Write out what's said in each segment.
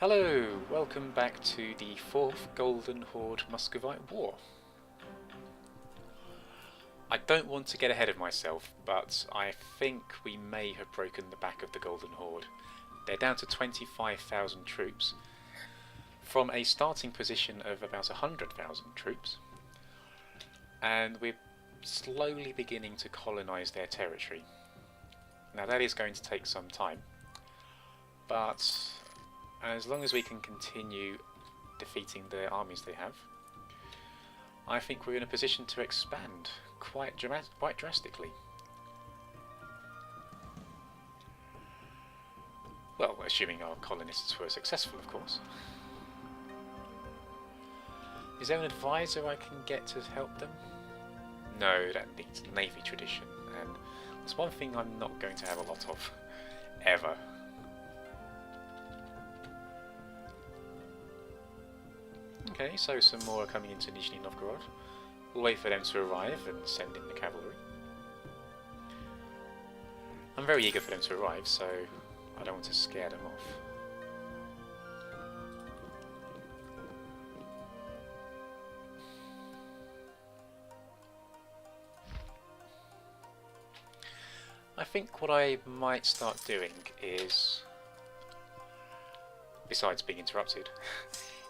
Hello, welcome back to the 4th Golden Horde Muscovite War. I don't want to get ahead of myself, but I think we may have broken the back of the Golden Horde. They're down to 25,000 troops, from a starting position of about 100,000 troops, and we're slowly beginning to colonise their territory. Now that is going to take some time, but as long as we can continue defeating the armies they have, I think we're in a position to expand quite drastically. Well, assuming our colonists were successful, of course. Is there an advisor I can get to help them? No, that needs navy tradition, and that's one thing I'm not going to have a lot of, ever. Okay, so some more are coming into Nizhny Novgorod. We'll wait for them to arrive and send in the cavalry. I'm very eager for them to arrive, so I don't want to scare them off. I think what I might start doing is, besides being interrupted,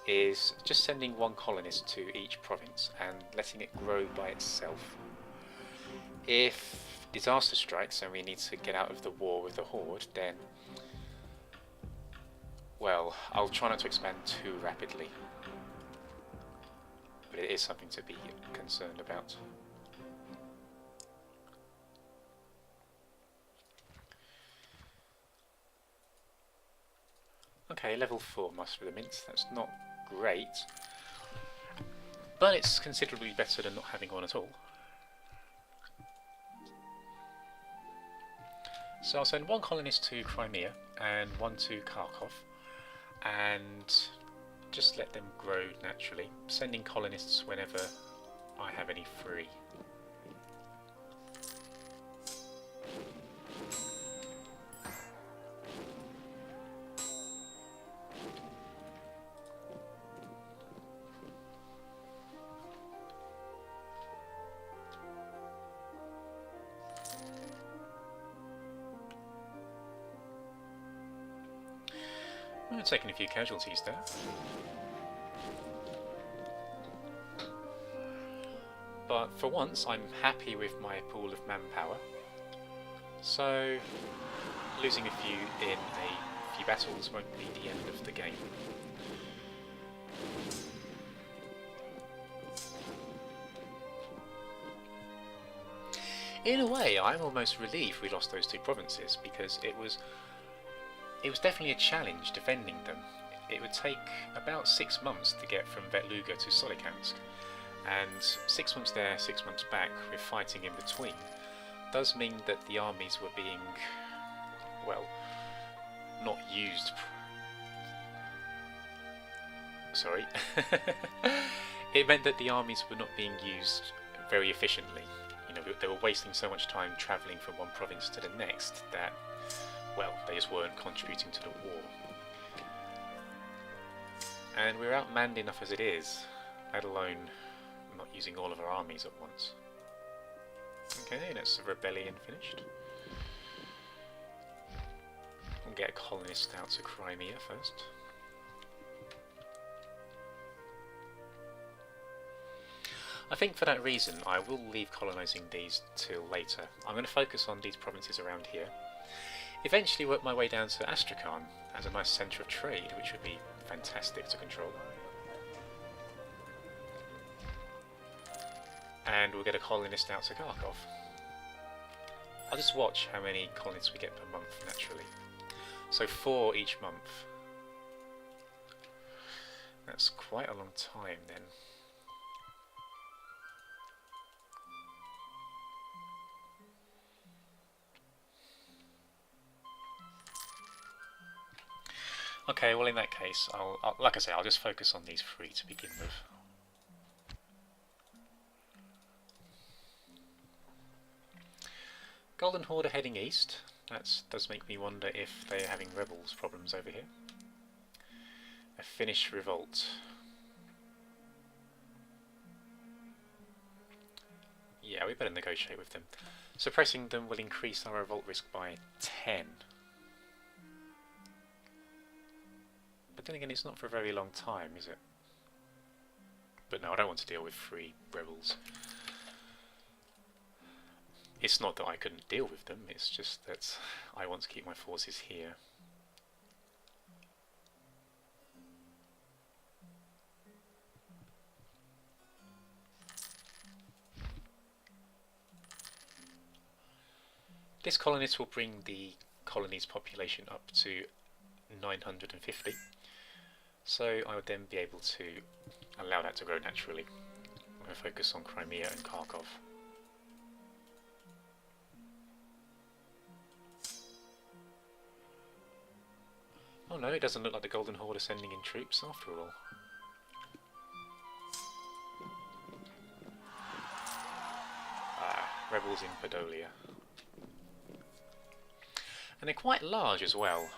is just sending one colonist to each province and letting it grow by itself. If disaster strikes and we need to get out of the war with the Horde, then, well, I'll try not to expand too rapidly. But it is something to be concerned about. Okay, level 4 Muster of the Mints, that's not great, but it's considerably better than not having one at all. So I'll send one colonist to Crimea and one to Kharkov, and just let them grow naturally, sending colonists whenever I have any free. I've taken a few casualties there. But for once I'm happy with my pool of manpower. So losing a few in a few battles won't be the end of the game. In a way, I'm almost relieved we lost those two provinces, because it was definitely a challenge defending them. It would take about 6 months to get from Vetluga to Solikamsk, and 6 months there, 6 months back, with fighting in between, does mean that the armies were being, well, not used. Sorry. It meant that the armies were not being used very efficiently. You know, they were wasting so much time travelling from one province to the next that, well, they just weren't contributing to the war. And we're outmanned enough as it is, let alone not using all of our armies at once. Okay, that's the rebellion finished. We'll get a colonist out to Crimea first. I think for that reason I will leave colonising these till later. I'm going to focus on these provinces around here. Eventually work my way down to Astrakhan as a nice centre of trade, which would be fantastic to control. And we'll get a colonist out to Kharkov. I'll just watch how many colonists we get per month naturally. So 4 each month. That's quite a long time then. Okay, well in that case, like I say, I'll just focus on these 3 to begin with. Golden Horde are heading east. That does make me wonder if they're having rebels problems over here. A Finnish revolt. Yeah, we better negotiate with them. Suppressing them will increase our revolt risk by 10. But then again, it's not for a very long time, is it? But no, I don't want to deal with 3 rebels. It's not that I couldn't deal with them, it's just that I want to keep my forces here. This colonist will bring the colony's population up to 950, so I would then be able to allow that to grow naturally. I'm going to focus on Crimea and Kharkov. Oh no, it doesn't look like the Golden Horde are sending in troops after all. Ah, rebels in Podolia. And they're quite large as well.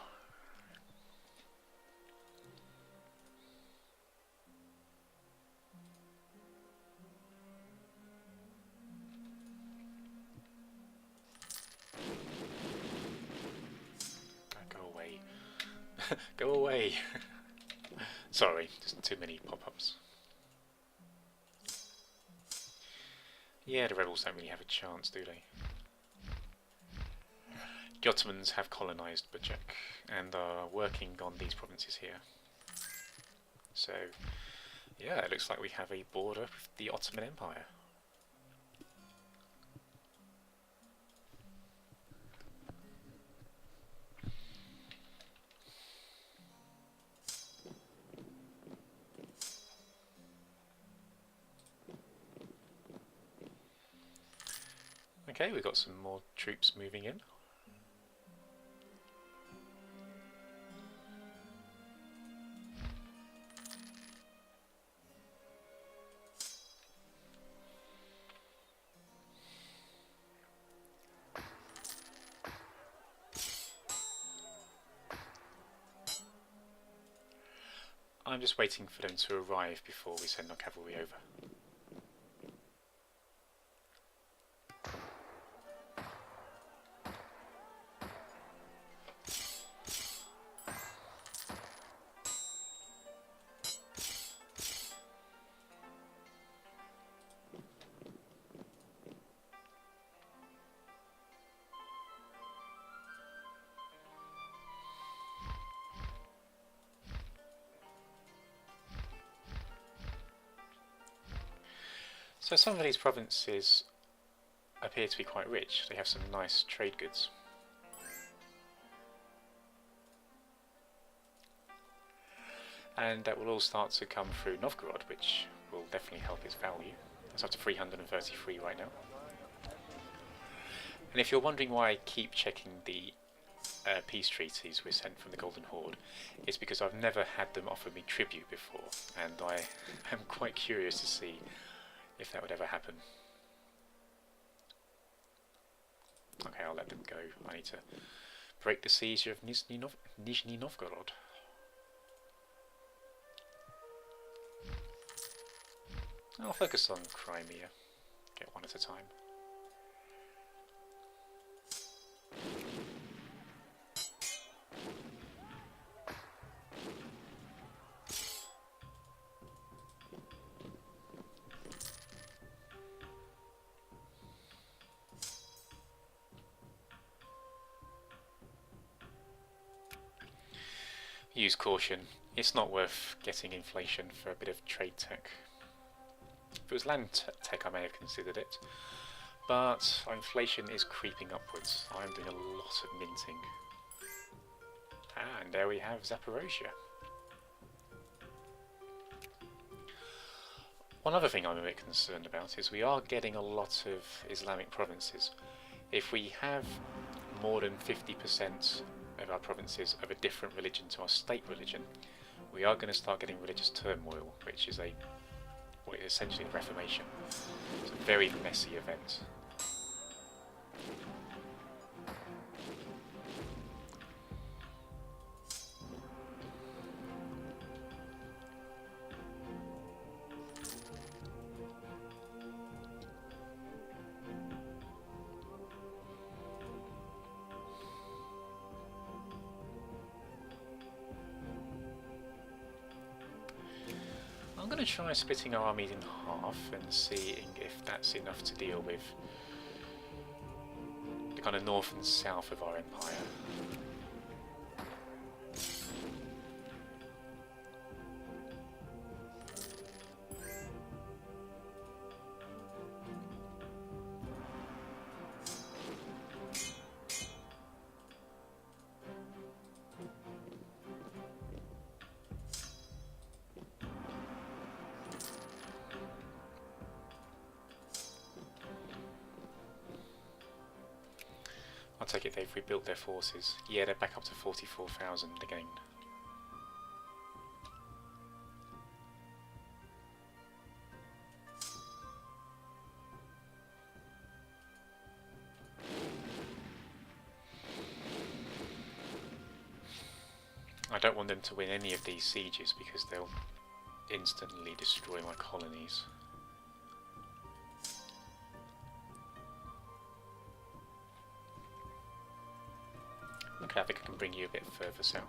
Go away. Go away. Sorry, just too many pop-ups. Yeah, the rebels don't really have a chance, do they? The Ottomans have colonised Bajek and are working on these provinces here. So, yeah, it looks like we have a border with the Ottoman Empire. Okay, we've got some more troops moving in. I'm just waiting for them to arrive before we send our cavalry over. So some of these provinces appear to be quite rich. They have some nice trade goods. And that will all start to come through Novgorod, which will definitely help its value. It's up to 333 right now. And if you're wondering why I keep checking the peace treaties we're sent from the Golden Horde, it's because I've never had them offer me tribute before, and I am quite curious to see if that would ever happen. Okay, I'll let them go. I need to break the siege of Nizhny Novgorod. I'll focus on Crimea. Get one at a time. Use caution. It's not worth getting inflation for a bit of trade tech. If it was land tech, I may have considered it, but inflation is creeping upwards. I'm doing a lot of minting. And there we have Zaporozhye. One other thing I'm a bit concerned about is we are getting a lot of Islamic provinces. If we have more than 50% of our provinces of a different religion to our state religion, we are going to start getting religious turmoil, which is essentially a reformation. It's a very messy event. I'm going to try splitting our armies in half and seeing if that's enough to deal with the kind of north and south of our empire. I'll take it they've rebuilt their forces. Yeah, they're back up to 44,000 again. I don't want them to win any of these sieges because they'll instantly destroy my colonies. Okay, I think I can bring you a bit further south.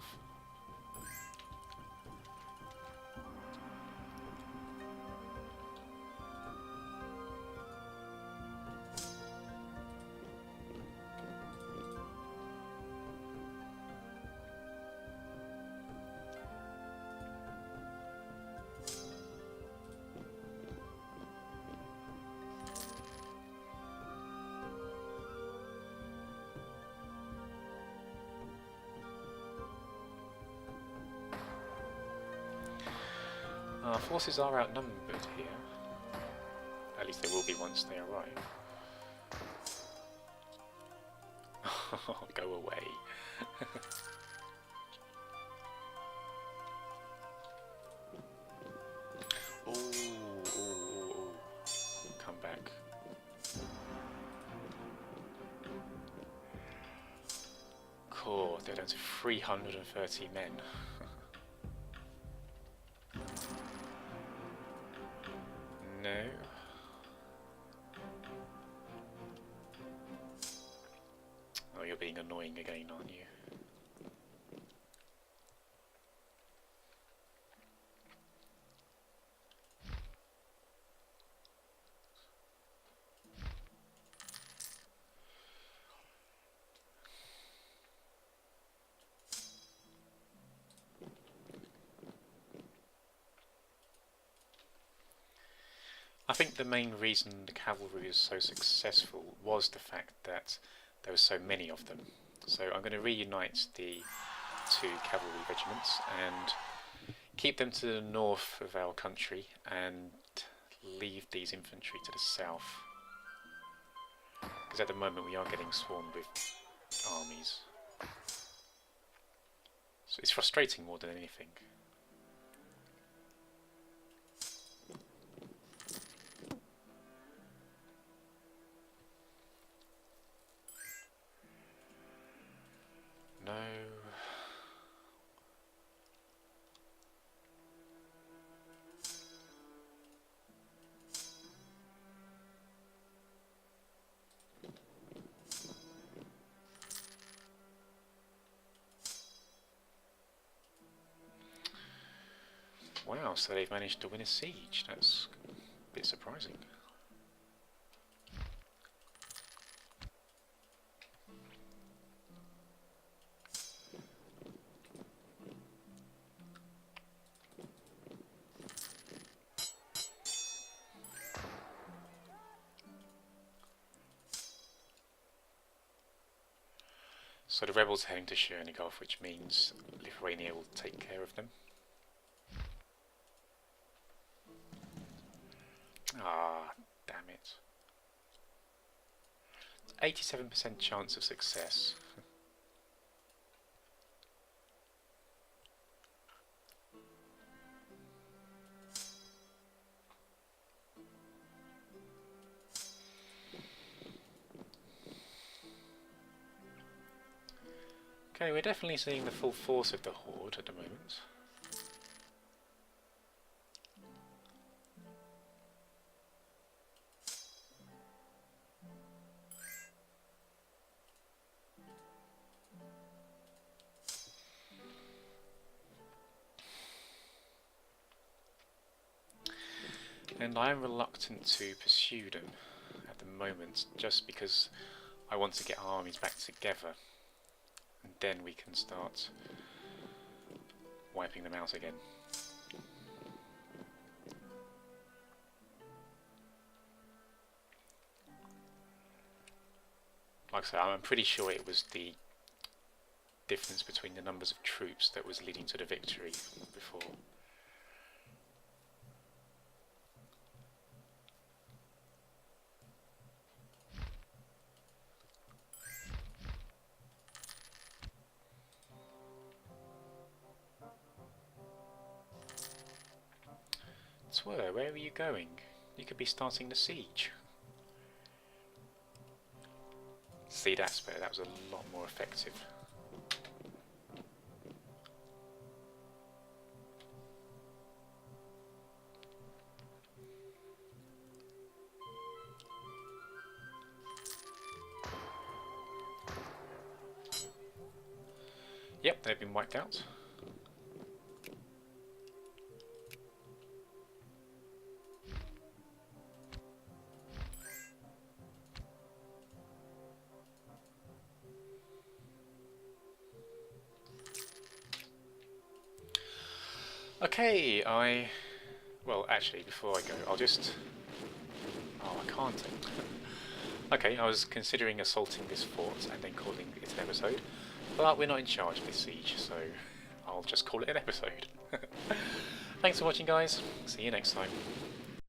Our forces are outnumbered here. At least they will be once they arrive. Go away. Ooh. Come back. Cool, they're down to 330 men. No. Oh, you're being annoying again, aren't you? I think the main reason the cavalry was so successful was the fact that there were so many of them. So I'm going to reunite the two cavalry regiments and keep them to the north of our country and leave these infantry to the south. Because at the moment we are getting swarmed with armies. So it's frustrating more than anything. No. Wow, so they've managed to win a siege. That's a bit surprising. So the rebels are heading to Chernigov, which means Lithuania will take care of them. Ah, damn it. 87% chance of success. Okay, we're definitely seeing the full force of the Horde at the moment. and I am reluctant to pursue them at the moment, just because I want to get our armies back together, and then we can start wiping them out again. Like I said, I'm pretty sure it was the difference between the numbers of troops that was leading to the victory before. Swear, where are you going? You could be starting the siege. See, that's better. That was a lot more effective. Yep, they've been wiped out. Okay, well, actually, before I go, I'll just... Oh, I can't. Okay, I was considering assaulting this fort and then calling it an episode, but we're not in charge of this siege, so I'll just call it an episode. Thanks for watching, guys. See you next time.